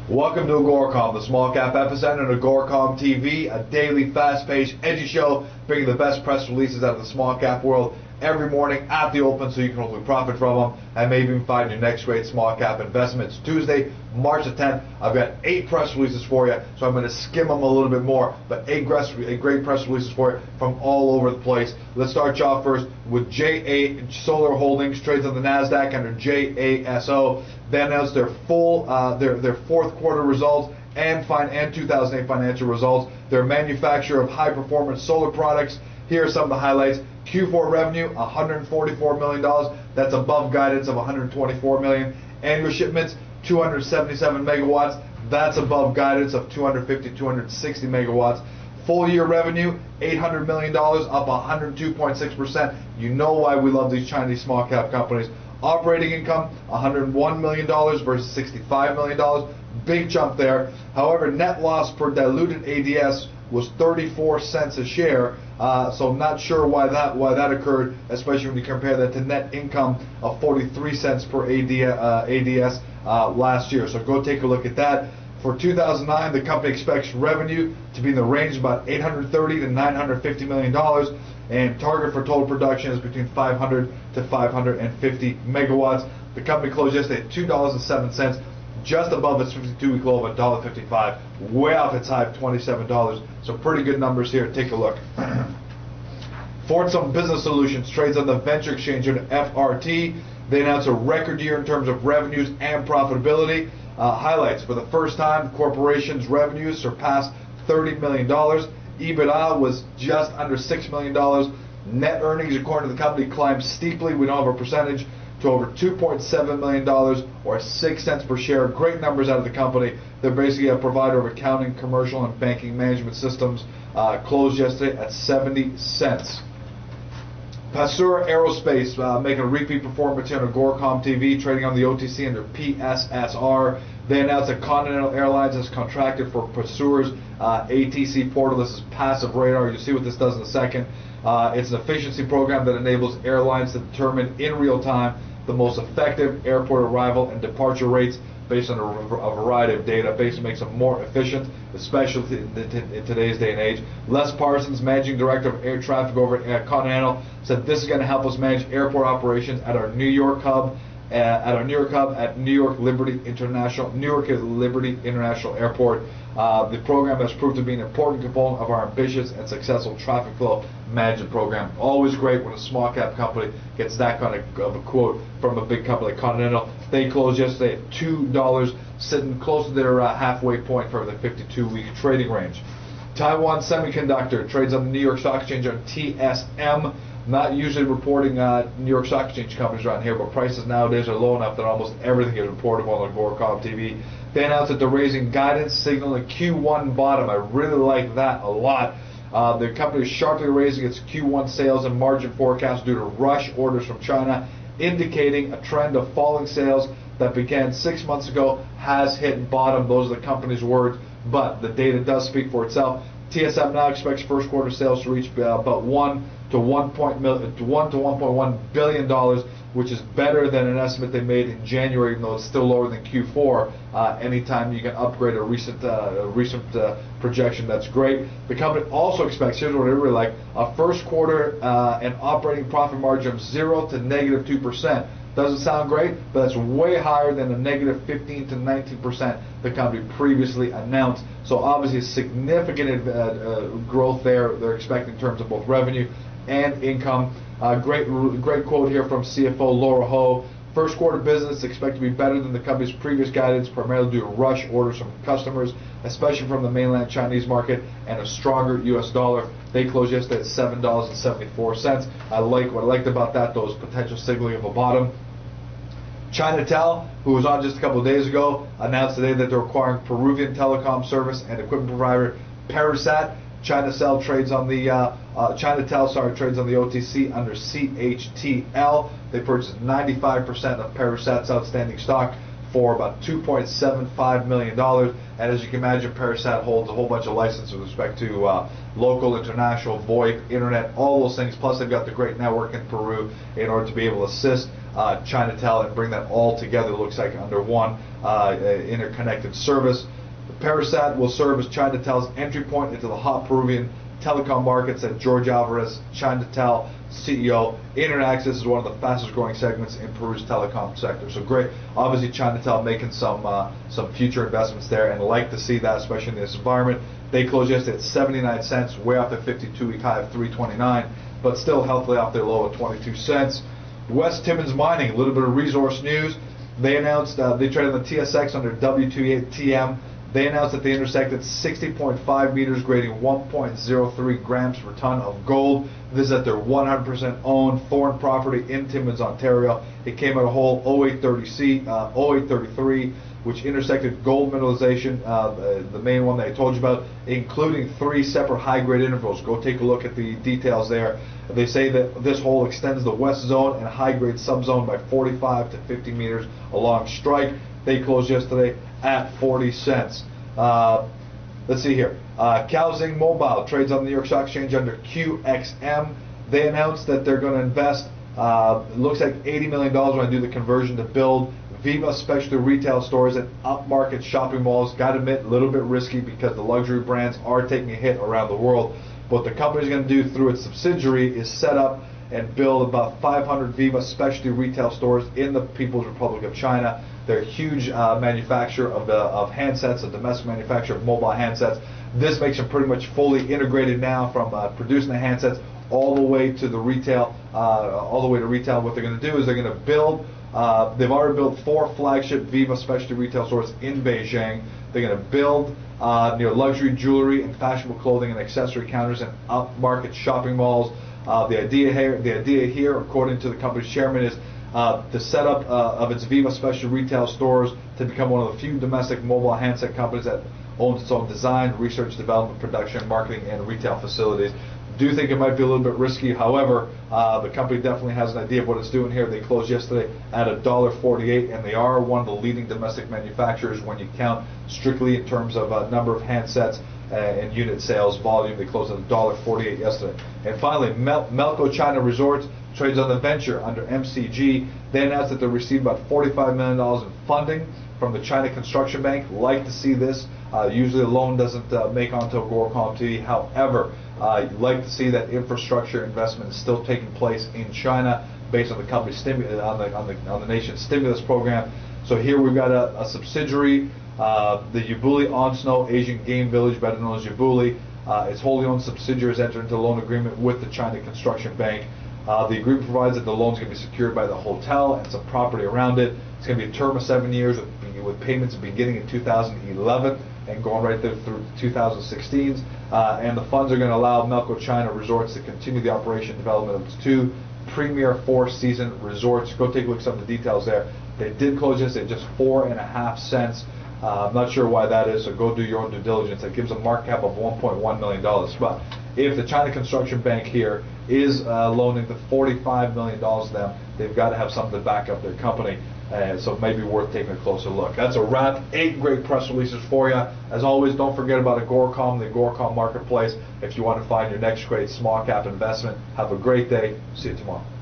Welcome to AGORACOM, the Small Cap Epicenter, and AGORACOM TV, a daily, fast-paced, edgy show bringing the best press releases out of the small cap world every morning at the open so you can hopefully profit from them and maybe even find your next great small cap investment. It's Tuesday, March the 10th. I've got 8 press releases for you, so I'm going to skim them a little bit more, but 8 great press releases for you from all over the place. Let's start you off first with Solar Holdings, trades on the NASDAQ under JASO. They announced their their fourth quarter results and 2008 financial results. They're a manufacturer of high-performance solar products. Here are some of the highlights. Q4 revenue, $144 million. That's above guidance of $124 million. Annual shipments, 277 megawatts. That's above guidance of 250, 260 megawatts. Full year revenue, $800 million, up 102.6%. You know why we love these Chinese small cap companies. Operating income, $101 million versus $65 million. Big jump there. However, net loss per diluted ADS was 34 cents a share. So not sure why that occurred, especially when you compare that to net income of 43 cents per ADS last year. So go take a look at that. For 2009, the company expects revenue to be in the range of about $830 to $950 million, and target for total production is between 500 to 550 megawatts. The company closed yesterday at $2.07, just above its 52-week low of $1.55, way off its high of $27. So pretty good numbers here. Take a look. Fortsum Business Solutions trades on the venture exchange under FRT. They announced a record year in terms of revenues and profitability. Highlights: for the first time, the corporation's revenues surpassed $30 million. EBITDA was just under $6 million. Net earnings, according to the company, climbed steeply. We don't have a percentage, to over $2.7 million or 6 cents per share. Great numbers out of the company. They're basically a provider of accounting, commercial, and banking management systems. Closed yesterday at 70 cents. PASSUR Aerospace making a repeat performance here on AGORACOM TV, trading on the OTC under PSSR. They announced that Continental Airlines has contracted for PASSUR's ATC portal. This is passive radar. You'll see what this does in a second. It's an efficiency program that enables airlines to determine in real time the most effective airport arrival and departure rates based on a variety of data. Basically makes them more efficient, especially in today's day and age. Les Parsons, Managing Director of Air Traffic over at Continental, said this is going to help us manage airport operations at our New York hub, at New York Liberty International Airport. The program has proved to be an important component of our ambitious and successful traffic flow management program. Always great when a small cap company gets that kind of a quote from a big company like Continental. They closed yesterday at $2, sitting close to their halfway point for the 52-week trading range. Taiwan Semiconductor trades on the New York Stock Exchange on TSM. Not usually reporting New York Stock Exchange companies around here, but prices nowadays are low enough that almost everything is reportable on AGORACOM TV. They announced that they're raising guidance, signaling a Q1 bottom. I really like that a lot. The company is sharply raising its Q1 sales and margin forecast due to rush orders from China, indicating a trend of falling sales that began 6 months ago has hit bottom. Those are the company's words, but the data does speak for itself. TSM now expects first quarter sales to reach about $1 to $1.1 billion, which is better than an estimate they made in January, even though it's still lower than Q4. Anytime you can upgrade a recent projection, that's great. The company also expects, here's what I really like, a first quarter and operating profit margin of 0 to negative 2%. Doesn't sound great, but that's way higher than the negative 15 to 19% the company previously announced. So obviously significant growth there they're expecting in terms of both revenue and income. Great quote here from CFO Laura Ho. First quarter business expected to be better than the company's previous guidance, primarily due to rush orders from customers, especially from the mainland Chinese market, and a stronger U.S. dollar. They closed yesterday at $7.74. What I liked about that, though, is potential signaling of a bottom. ChinaTel, who was on just a couple of days ago, announced today that they're acquiring Peruvian telecom service and equipment provider PASSUR. ChinaTel trades on the OTC under CHTL. They purchased 95% of PASSUR's outstanding stock for about $2.75 million. And as you can imagine, PASSUR holds a whole bunch of licenses with respect to local, international, VoIP, internet, all those things. Plus, they've got the great network in Peru in order to be able to assist ChinaTel and bring that all together, looks like, under one interconnected service. The Parasat will serve as ChinaTel's entry point into the hot Peruvian telecom markets, said George Alvarez, ChinaTel CEO. Internet access is one of the fastest growing segments in Peru's telecom sector. So great. Obviously, ChinaTel making some future investments there, and like to see that, especially in this environment. They closed yesterday at 79 cents, way off the 52-week high of 329, but still healthily off their low of 22 cents. West Timmins Mining, a little bit of resource news. They announced they traded on the TSX under W28TM. They announced that they intersected 60.5 meters, grading 1.03 grams per ton of gold. This is at their 100% owned foreign property in Timmins, Ontario. It came at a hole 0833, which intersected gold mineralization, the main one that I told you about, including 3 separate high-grade intervals. Go take a look at the details there. They say that this hole extends the west zone and high-grade subzone by 45 to 50 meters along strike. They closed yesterday at 40 cents. Let's see here. Xing Mobile trades on the New York Stock Exchange under QXM. They announced that they're going to invest, it looks like $80 million when I do the conversion to build Viva specialty retail stores at upmarket shopping malls. Got to admit, a little bit risky because the luxury brands are taking a hit around the world. What the company is going to do through its subsidiary is set up and build about 500 Viva specialty retail stores in the People's Republic of China. They're a huge manufacturer of handsets, a domestic manufacturer of mobile handsets. This makes them pretty much fully integrated now, from producing the handsets all the way to the retail. What they're going to do is they're going to build. They've already built 4 flagship Viva specialty retail stores in Beijing. They're going to build near luxury jewelry and fashionable clothing and accessory counters in upmarket shopping malls. The idea here, according to the company's chairman, is the setup of its Viva specialty retail stores to become one of the few domestic mobile handset companies that owns its own design, research, development, production, marketing, and retail facilities. Do think it might be a little bit risky. However, the company definitely has an idea of what it's doing here. They closed yesterday at $1.48, and they are one of the leading domestic manufacturers when you count strictly in terms of number of handsets and unit sales volume. They closed at $1.48 yesterday. And finally, Melco China Resorts trades on the venture under MCG. They announced that they received about $45 million in funding from the China Construction Bank. Like to see this. Usually a loan doesn't make onto AGORACOM TV. However, you'd like to see that infrastructure investment is still taking place in China based on the company's on the nation's stimulus program. So here we've got a subsidiary, the Yabuli On Snow Asian Game Village, better known as Yabuli. Its wholly owned subsidiary has entered into a loan agreement with the China Construction Bank. The agreement provides that the loan is going to be secured by the hotel and some property around it. It's going to be a term of 7 years with payments beginning in 2011 and going right there through 2016. And the funds are going to allow Melco China Resorts to continue the operation and development of its 2 premier 4-season resorts. Go take a look at some of the details there. They did close this at just 4.5 cents. I'm not sure why that is, so go do your own due diligence. It gives a market cap of $1.1 million. But if the China Construction Bank here is loaning the $45 million to them, they've got to have something to back up their company. So it may be worth taking a closer look. That's a wrap. 8 great press releases for you. As always, don't forget about AGORACOM, the AGORACOM marketplace. If you want to find your next great small cap investment, have a great day. See you tomorrow.